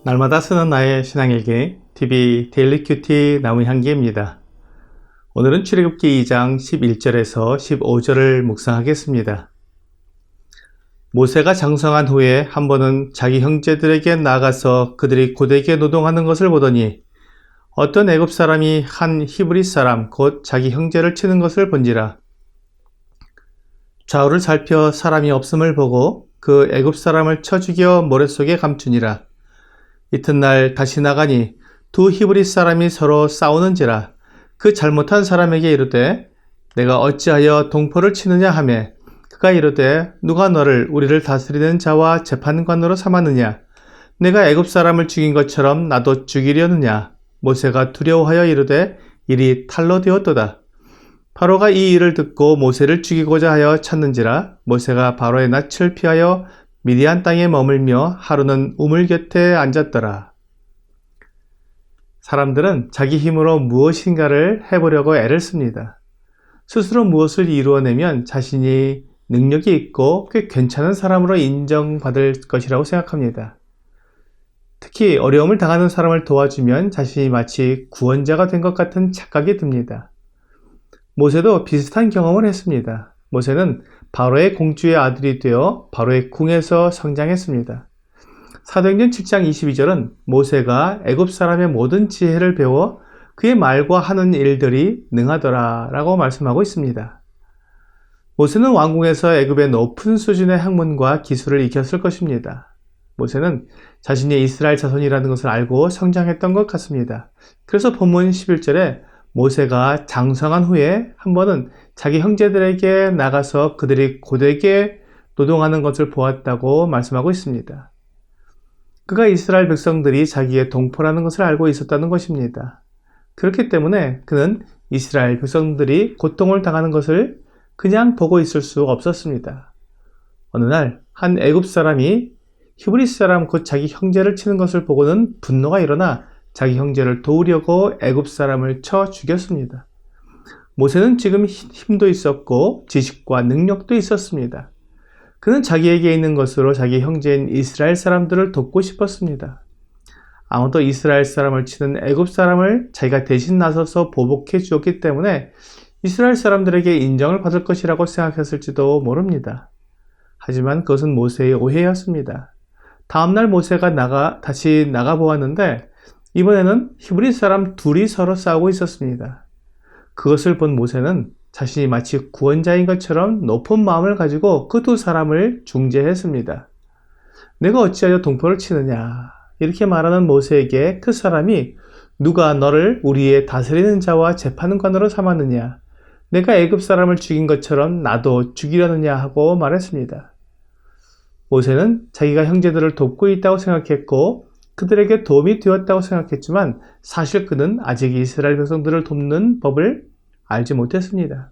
날마다 쓰는 나의 신앙일기 TV 데일리 큐티 나무향기입니다. 오늘은 출애굽기 2장 11절에서 15절을 묵상하겠습니다. 모세가 장성한 후에 한 번은 자기 형제들에게 나가서 그들이 고되게 노동하는 것을 보더니 어떤 애굽 사람이 한 히브리 사람 곧 자기 형제를 치는 것을 본지라. 좌우를 살펴 사람이 없음을 보고 그 애굽 사람을 쳐 죽여 모래 속에 감추니라. 이튿날 다시 나가니 두 히브리 사람이 서로 싸우는지라. 그 잘못한 사람에게 이르되 내가 어찌하여 동포를 치느냐 하매 그가 이르되 누가 너를 우리를 다스리는 자와 재판관으로 삼았느냐. 내가 애굽 사람을 죽인 것처럼 나도 죽이려느냐. 모세가 두려워하여 이르되 일이 탈로 되었도다. 바로가 이 일을 듣고 모세를 죽이고자 하여 찾는지라. 모세가 바로의 낯을 피하여 미디안 땅에 머물며 하루는 우물 곁에 앉았더라. 사람들은 자기 힘으로 무엇인가를 해보려고 애를 씁니다. 스스로 무엇을 이루어내면 자신이 능력이 있고 꽤 괜찮은 사람으로 인정받을 것이라고 생각합니다. 특히 어려움을 당하는 사람을 도와주면 자신이 마치 구원자가 된 것 같은 착각이 듭니다. 모세도 비슷한 경험을 했습니다. 모세는 바로의 공주의 아들이 되어 바로의 궁에서 성장했습니다. 사도행전 7장 22절은 모세가 애굽 사람의 모든 지혜를 배워 그의 말과 하는 일들이 능하더라 라고 말씀하고 있습니다. 모세는 왕궁에서 애굽의 높은 수준의 학문과 기술을 익혔을 것입니다. 모세는 자신이 이스라엘 자손이라는 것을 알고 성장했던 것 같습니다. 그래서 본문 11절에 모세가 장성한 후에 한 번은 자기 형제들에게 나가서 그들이 고되게 노동하는 것을 보았다고 말씀하고 있습니다. 그가 이스라엘 백성들이 자기의 동포라는 것을 알고 있었다는 것입니다. 그렇기 때문에 그는 이스라엘 백성들이 고통을 당하는 것을 그냥 보고 있을 수 없었습니다. 어느 날 한 애굽 사람이 히브리 사람 곧 자기 형제를 치는 것을 보고는 분노가 일어나 자기 형제를 도우려고 애굽 사람을 쳐 죽였습니다. 모세는 지금 힘도 있었고 지식과 능력도 있었습니다. 그는 자기에게 있는 것으로 자기 형제인 이스라엘 사람들을 돕고 싶었습니다. 아무도 이스라엘 사람을 치는 애굽 사람을 자기가 대신 나서서 보복해 주었기 때문에 이스라엘 사람들에게 인정을 받을 것이라고 생각했을지도 모릅니다. 하지만 그것은 모세의 오해였습니다. 다음날 모세가 다시 나가보았는데 이번에는 히브리 사람 둘이 서로 싸우고 있었습니다. 그것을 본 모세는 자신이 마치 구원자인 것처럼 높은 마음을 가지고 그 두 사람을 중재했습니다. 내가 어찌하여 동포를 치느냐. 이렇게 말하는 모세에게 그 사람이 누가 너를 우리의 다스리는 자와 재판관으로 삼았느냐. 내가 애굽 사람을 죽인 것처럼 나도 죽이려느냐 하고 말했습니다. 모세는 자기가 형제들을 돕고 있다고 생각했고 그들에게 도움이 되었다고 생각했지만 사실 그는 아직 이스라엘 백성들을 돕는 법을 알지 못했습니다.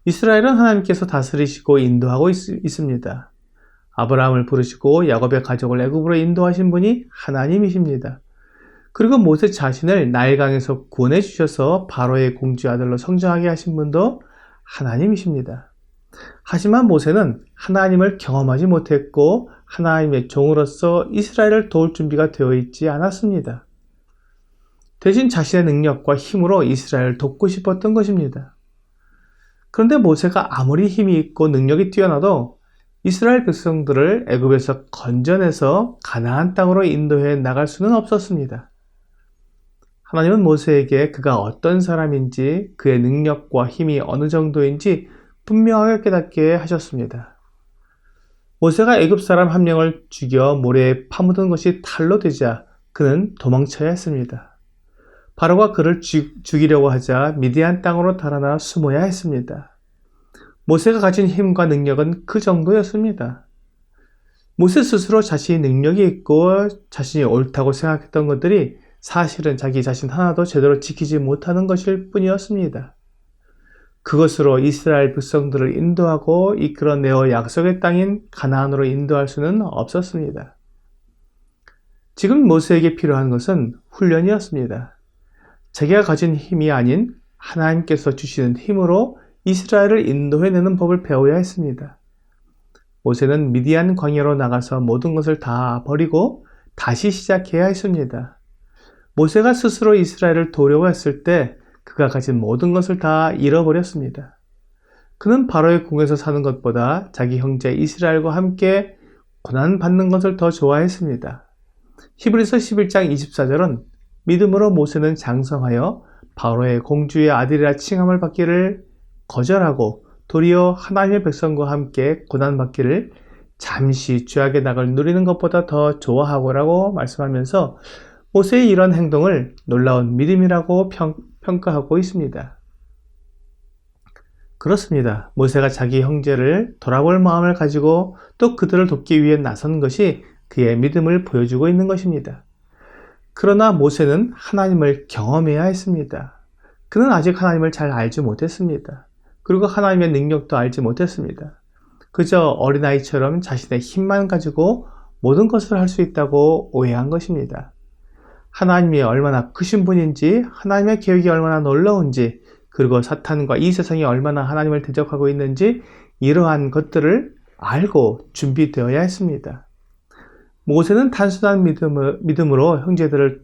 이스라엘은 하나님께서 다스리시고 인도하고 있습니다. 아브라함을 부르시고 야곱의 가족을 애굽으로 인도하신 분이 하나님이십니다. 그리고 모세 자신을 나일강에서 구원해 주셔서 바로의 공주 아들로 성장하게 하신 분도 하나님이십니다. 하지만 모세는 하나님을 경험하지 못했고 하나님의 종으로서 이스라엘을 도울 준비가 되어 있지 않았습니다. 대신 자신의 능력과 힘으로 이스라엘을 돕고 싶었던 것입니다. 그런데 모세가 아무리 힘이 있고 능력이 뛰어나도 이스라엘 백성들을 애굽에서 건져내서 가나안 땅으로 인도해 나갈 수는 없었습니다. 하나님은 모세에게 그가 어떤 사람인지 그의 능력과 힘이 어느 정도인지 분명하게 깨닫게 하셨습니다. 모세가 애굽 사람 한 명을 죽여 모래에 파묻은 것이 탈로 되자 그는 도망쳐야 했습니다. 바로가 그를 죽이려고 하자 미디안 땅으로 달아나 숨어야 했습니다. 모세가 가진 힘과 능력은 그 정도였습니다. 모세 스스로 자신이 능력이 있고 자신이 옳다고 생각했던 것들이 사실은 자기 자신 하나도 제대로 지키지 못하는 것일 뿐이었습니다. 그것으로 이스라엘 백성들을 인도하고 이끌어내어 약속의 땅인 가나안으로 인도할 수는 없었습니다. 지금 모세에게 필요한 것은 훈련이었습니다. 자기가 가진 힘이 아닌 하나님께서 주시는 힘으로 이스라엘을 인도해내는 법을 배워야 했습니다. 모세는 미디안 광야로 나가서 모든 것을 다 버리고 다시 시작해야 했습니다. 모세가 스스로 이스라엘을 도우려고 했을 때 그가 가진 모든 것을 다 잃어버렸습니다. 그는 바로의 궁에서 사는 것보다 자기 형제 이스라엘과 함께 고난받는 것을 더 좋아했습니다. 히브리서 11장 24절은 믿음으로 모세는 장성하여 바로의 공주의 아들이라 칭함을 받기를 거절하고 도리어 하나님의 백성과 함께 고난받기를 잠시 죄악의 낙을 누리는 것보다 더 좋아하고라고 말씀하면서 모세의 이런 행동을 놀라운 믿음이라고 평가하고 있습니다. 그렇습니다. 모세가 자기 형제를 돌아볼 마음을 가지고 또 그들을 돕기 위해 나선 것이 그의 믿음을 보여주고 있는 것입니다. 그러나 모세는 하나님을 경험해야 했습니다. 그는 아직 하나님을 잘 알지 못했습니다. 그리고 하나님의 능력도 알지 못했습니다. 그저 어린아이처럼 자신의 힘만 가지고 모든 것을 할 수 있다고 오해한 것입니다. 하나님이 얼마나 크신 분인지, 하나님의 계획이 얼마나 놀라운지, 그리고 사탄과 이 세상이 얼마나 하나님을 대적하고 있는지 이러한 것들을 알고 준비되어야 했습니다. 모세는 단순한 믿음으로 형제들을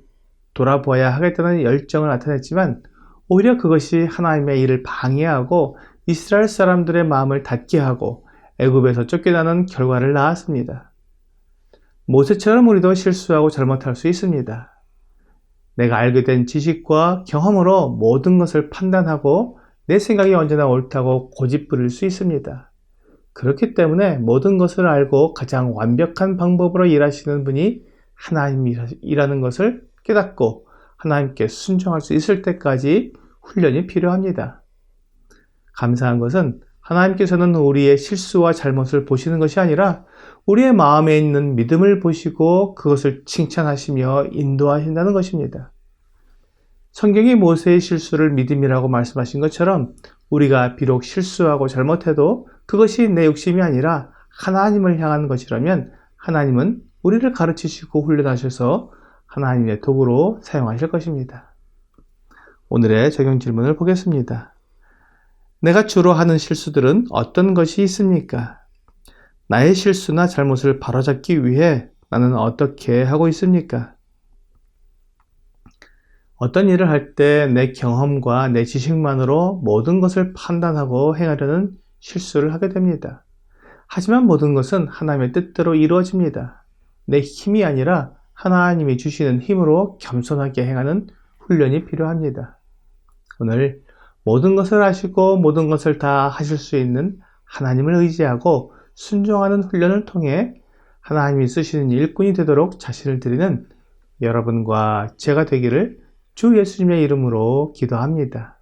돌아보아야 하겠다는 열정을 나타냈지만 오히려 그것이 하나님의 일을 방해하고 이스라엘 사람들의 마음을 닫게 하고 애굽에서 쫓겨나는 결과를 낳았습니다. 모세처럼 우리도 실수하고 잘못할 수 있습니다. 내가 알게 된 지식과 경험으로 모든 것을 판단하고 내 생각이 언제나 옳다고 고집부릴 수 있습니다. 그렇기 때문에 모든 것을 알고 가장 완벽한 방법으로 일하시는 분이 하나님이라는 것을 깨닫고 하나님께 순종할 수 있을 때까지 훈련이 필요합니다. 감사한 것은 하나님께서는 우리의 실수와 잘못을 보시는 것이 아니라 우리의 마음에 있는 믿음을 보시고 그것을 칭찬하시며 인도하신다는 것입니다. 성경이 모세의 실수를 믿음이라고 말씀하신 것처럼 우리가 비록 실수하고 잘못해도 그것이 내 욕심이 아니라 하나님을 향한 것이라면 하나님은 우리를 가르치시고 훈련하셔서 하나님의 도구로 사용하실 것입니다. 오늘의 적용 질문을 보겠습니다. 내가 주로 하는 실수들은 어떤 것이 있습니까? 나의 실수나 잘못을 바로잡기 위해 나는 어떻게 하고 있습니까? 어떤 일을 할 때 내 경험과 내 지식만으로 모든 것을 판단하고 행하려는 실수를 하게 됩니다. 하지만 모든 것은 하나님의 뜻대로 이루어집니다. 내 힘이 아니라 하나님이 주시는 힘으로 겸손하게 행하는 훈련이 필요합니다. 오늘 모든 것을 아시고 모든 것을 다 하실 수 있는 하나님을 의지하고 순종하는 훈련을 통해 하나님이 쓰시는 일꾼이 되도록 자신을 드리는 여러분과 제가 되기를 주 예수님의 이름으로 기도합니다.